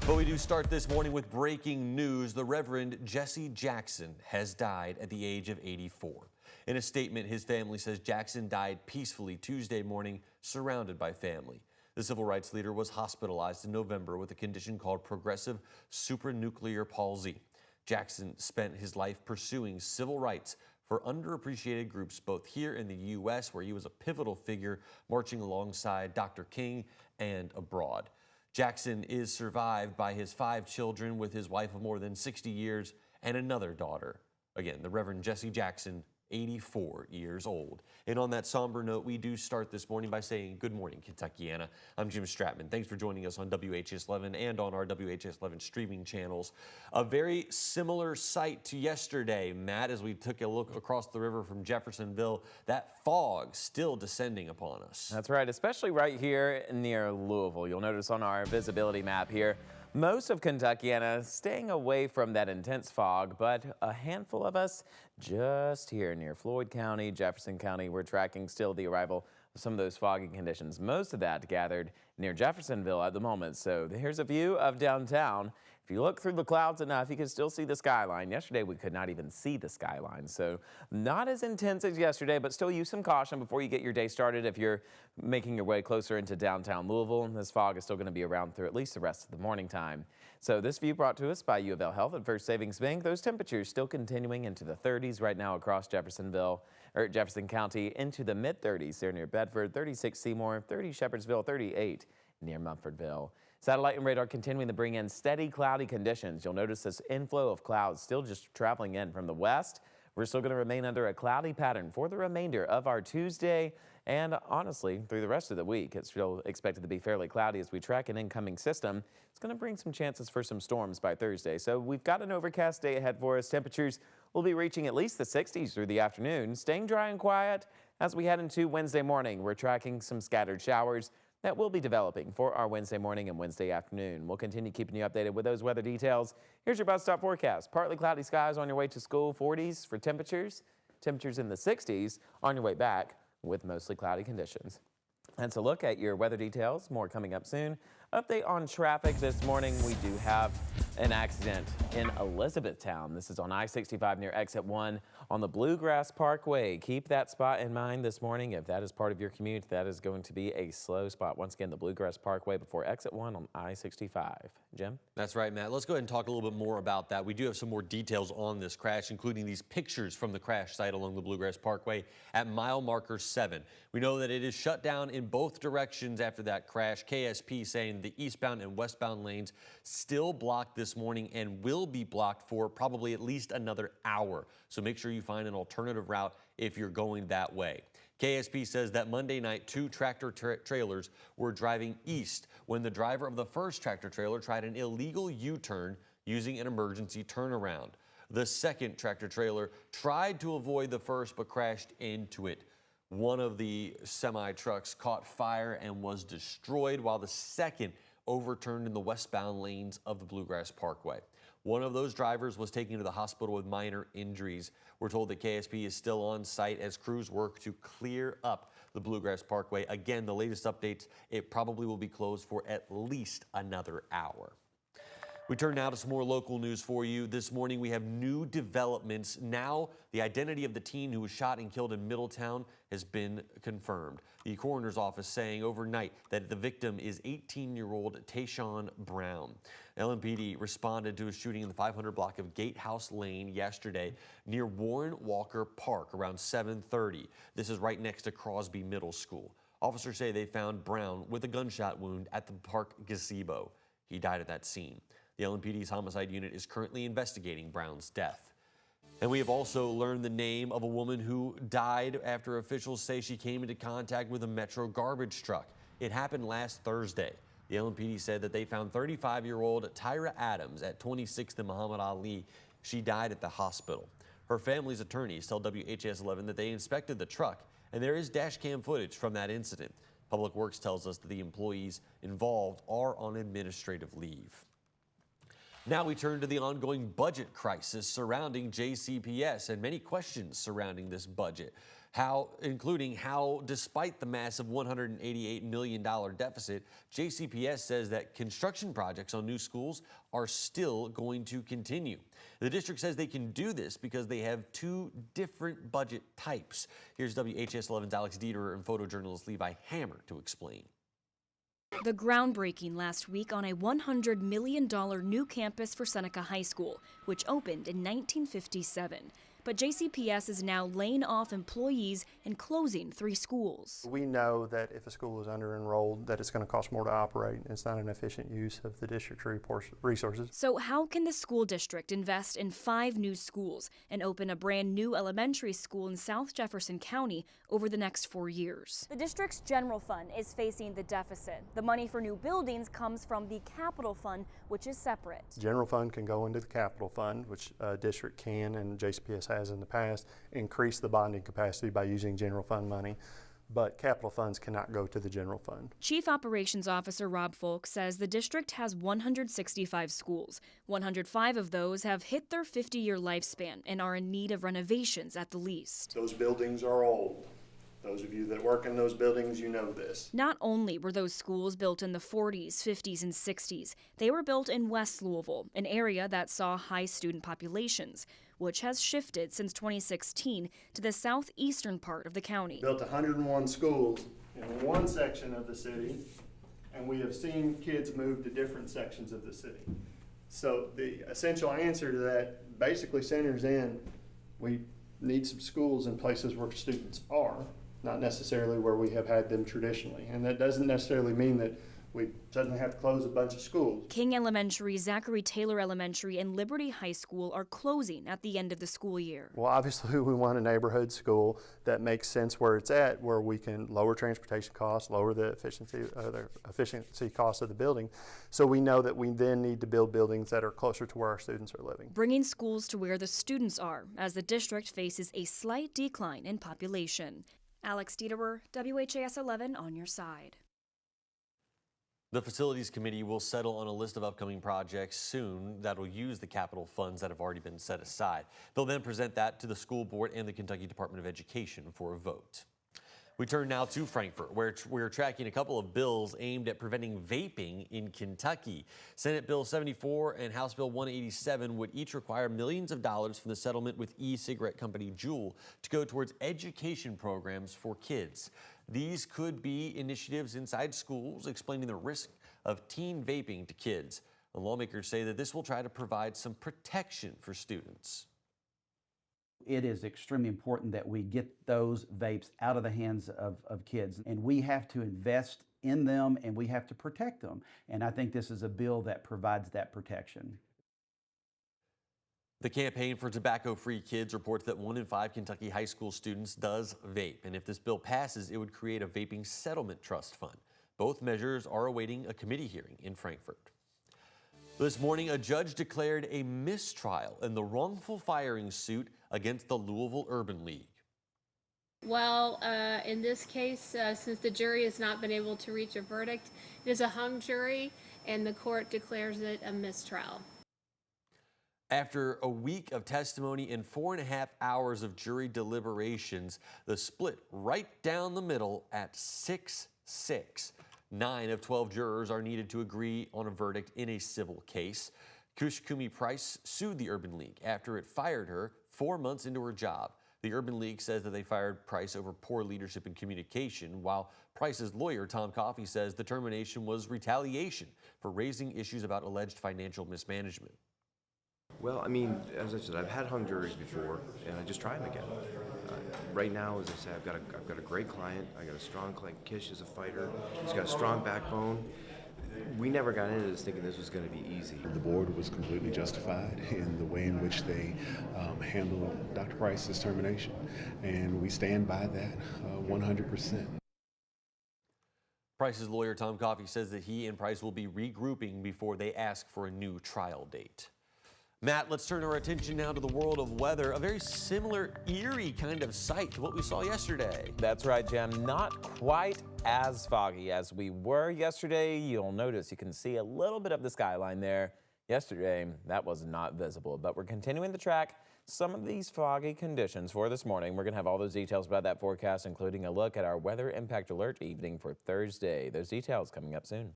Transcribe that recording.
But we do start this morning with breaking news. The Reverend Jesse Jackson has died at the age of 84. In a statement, his family says Jackson died peacefully Tuesday morning, surrounded by family. The civil rights leader was hospitalized in November with a condition called progressive supranuclear palsy. Jackson spent his life pursuing civil rights for underappreciated groups, both here in the U.S., where he was a pivotal figure, marching alongside Dr. King, and abroad. Jackson is survived by his 5 children, with his wife of more than 60 years and another daughter. Again, the Reverend Jesse Jackson, 84 years old. And on that somber note, we do start this morning by saying good morning, Kentuckiana. I'm Jim Stratman. Thanks for joining us on WHAS11 and on our WHAS11 streaming channels. A very similar sight to yesterday, Matt, as we took a look across the river from Jeffersonville. That fog still descending upon us. That's right, especially right here near Louisville. You'll notice on our visibility map here, most of Kentuckiana staying away from that intense fog, but a handful of us just here near Floyd County, Jefferson County, we're tracking still the arrival of some of those foggy conditions. Most of that gathered near Jeffersonville at the moment. So here's a view of downtown. If you look through the clouds enough, you can still see the skyline. Yesterday, we could not even see the skyline, so not as intense as yesterday, but still use some caution before you get your day started if you're making your way closer into downtown Louisville. This fog is still going to be around through at least the rest of the morning time. So this view brought to us by U of L Health and First Savings Bank. Those temperatures still continuing into the 30s right now across Jefferson County, into the mid-30s there near Bedford, 36 Seymour, 30 Shepherdsville, 38 near Mumfordville. Satellite and radar continuing to bring in steady cloudy conditions. You'll notice this inflow of clouds still just traveling in from the west. We're still going to remain under a cloudy pattern for the remainder of our Tuesday, and honestly, through the rest of the week. It's still expected to be fairly cloudy as we track an incoming system. It's going to bring some chances for some storms by Thursday. So we've got an overcast day ahead for us. Temperatures will be reaching at least the 60s through the afternoon, staying dry and quiet as we head into Wednesday morning. We're tracking some scattered showers that will be developing for our Wednesday morning and Wednesday afternoon. We'll continue keeping you updated with those weather details. Here's your bus stop forecast. Partly cloudy skies on your way to school, 40s for temperatures. Temperatures in the 60s on your way back with mostly cloudy conditions. That's a look at your weather details. More coming up soon. Update on traffic this morning. We do have an accident in Elizabethtown. This is on I-65 near exit 1 on the Bluegrass Parkway. Keep that spot in mind this morning. If that is part of your commute, that is going to be a slow spot. Once again, the Bluegrass Parkway before exit 1 on I-65. Jim? That's right, Matt. Let's go ahead and talk a little bit more about that. We do have some more details on this crash, including these pictures from the crash site along the Bluegrass Parkway at mile marker 7. We know that it is shut down in both directions after that crash. KSP saying the eastbound and westbound lanes still blocked this morning and will be blocked for probably at least another hour. So make sure you find an alternative route if you're going that way. KSP says that Monday night, 2 tractor trailers were driving east when the driver of the first tractor trailer tried an illegal U-turn using an emergency turnaround. The second tractor trailer tried to avoid the first but crashed into it. One of the semi-trucks caught fire and was destroyed, while the second overturned in the westbound lanes of the Bluegrass Parkway. One of those drivers was taken to the hospital with minor injuries. We're told that KSP is still on site as crews work to clear up the Bluegrass Parkway. Again, the latest updates, it probably will be closed for at least another hour. We turn now to some more local news for you. This morning we have new developments. Now the identity of the teen who was shot and killed in Middletown has been confirmed. The coroner's office saying overnight that the victim is 18-year-old Tayshawn Brown. LMPD responded to a shooting in the 500 block of Gatehouse Lane yesterday near Warren Walker Park around 7:30. This is right next to Crosby Middle School. Officers say they found Brown with a gunshot wound at the park gazebo. He died at that scene. The LMPD's homicide unit is currently investigating Brown's death. And we have also learned the name of a woman who died after officials say she came into contact with a Metro garbage truck. It happened last Thursday. The LMPD said that they found 35-year-old Tyra Adams at 26th and Muhammad Ali. She died at the hospital. Her family's attorneys tell WHAS11 that they inspected the truck, and there is dash cam footage from that incident. Public Works tells us that the employees involved are on administrative leave. Now we turn to the ongoing budget crisis surrounding JCPS and many questions surrounding this budget. Including how, despite the massive $188 million deficit, JCPS says that construction projects on new schools are still going to continue. The district says they can do this because they have two different budget types. Here's WHAS11's Alex Dieterer and photojournalist Levi Hammer to explain. The groundbreaking last week on a $100 million new campus for Seneca High School, which opened in 1957. But JCPS is now laying off employees and closing 3 schools. We know that if a school is under-enrolled, that it's going to cost more to operate. It's not an efficient use of the district's resources. So how can the school district invest in 5 new schools and open a brand new elementary school in South Jefferson County over the next 4 years? The district's general fund is facing the deficit. The money for new buildings comes from the capital fund, which is separate. The general fund can go into the capital fund, which district can, and JCPS has in the past, increase the bonding capacity by using general fund money, but capital funds cannot go to the general fund. Chief Operations Officer Rob Folk says the district has 165 schools. 105 of those have hit their 50-year lifespan and are in need of renovations at the least. Those buildings are old. Those of you that work in those buildings, you know this. Not only were those schools built in the 40s, 50s, and 60s, they were built in West Louisville, an area that saw high student populations, which has shifted since 2016 to the southeastern part of the county. Built 101 schools in one section of the city, and we have seen kids move to different sections of the city. So the essential answer to that basically centers in, we need some schools in places where students are, not necessarily where we have had them traditionally. And that doesn't necessarily mean that we suddenly have to close a bunch of schools. King Elementary, Zachary Taylor Elementary, and Liberty High School are closing at the end of the school year. Well, obviously we want a neighborhood school that makes sense where it's at, where we can lower transportation costs, lower the efficiency costs of the building. So we know that we then need to build buildings that are closer to where our students are living. Bringing schools to where the students are, as the district faces a slight decline in population. Alex Dieterer, WHAS 11 on your side. The Facilities Committee will settle on a list of upcoming projects soon that will use the capital funds that have already been set aside. They'll then present that to the school board and the Kentucky Department of Education for a vote. We turn now to Frankfort, where we're tracking a couple of bills aimed at preventing vaping in Kentucky. Senate Bill 74 and House Bill 187 would each require millions of dollars from the settlement with e-cigarette company Juul to go towards education programs for kids. These could be initiatives inside schools explaining the risk of teen vaping to kids. The lawmakers say that this will try to provide some protection for students. It is extremely important that we get those vapes out of the hands of kids, and we have to invest in them and we have to protect them. And I think this is a bill that provides that protection. The Campaign for Tobacco-Free Kids reports that 1 in 5 Kentucky high school students does vape, and if this bill passes, it would create a vaping settlement trust fund. Both measures are awaiting a committee hearing in Frankfort. This morning, a judge declared a mistrial in the wrongful firing suit against the Louisville Urban League. Well, in this case, since the jury has not been able to reach a verdict, it is a hung jury, and the court declares it a mistrial. After a week of testimony and 4.5 hours of jury deliberations, the split right down the middle at 6-6. 9 of 12 jurors are needed to agree on a verdict in a civil case. Kushkumi Price sued the Urban League after it fired her 4 months into her job. The Urban League says that they fired Price over poor leadership and communication, while Price's lawyer, Tom Coffey, says the termination was retaliation for raising issues about alleged financial mismanagement. Well, I mean, as I said, I've had hung juries before, and I just try them again. Right now, as I said, I've got a great client. I got a strong client. Kish is a fighter. He's got a strong backbone. We never got into this thinking this was going to be easy. The board was completely justified in the way in which they handled Dr. Price's termination, and we stand by that 100%. Price's lawyer, Tom Coffey, says that he and Price will be regrouping before they ask for a new trial date. Matt, let's turn our attention now to the world of weather. A very similar, eerie kind of sight to what we saw yesterday. That's right, Jim. Not quite as foggy as we were yesterday. You'll notice you can see a little bit of the skyline there Yesterday, that was not visible, but we're continuing to track some of these foggy conditions for this morning. We're going to have all those details about that forecast, including a look at our weather impact alert evening for Thursday. Those details coming up soon.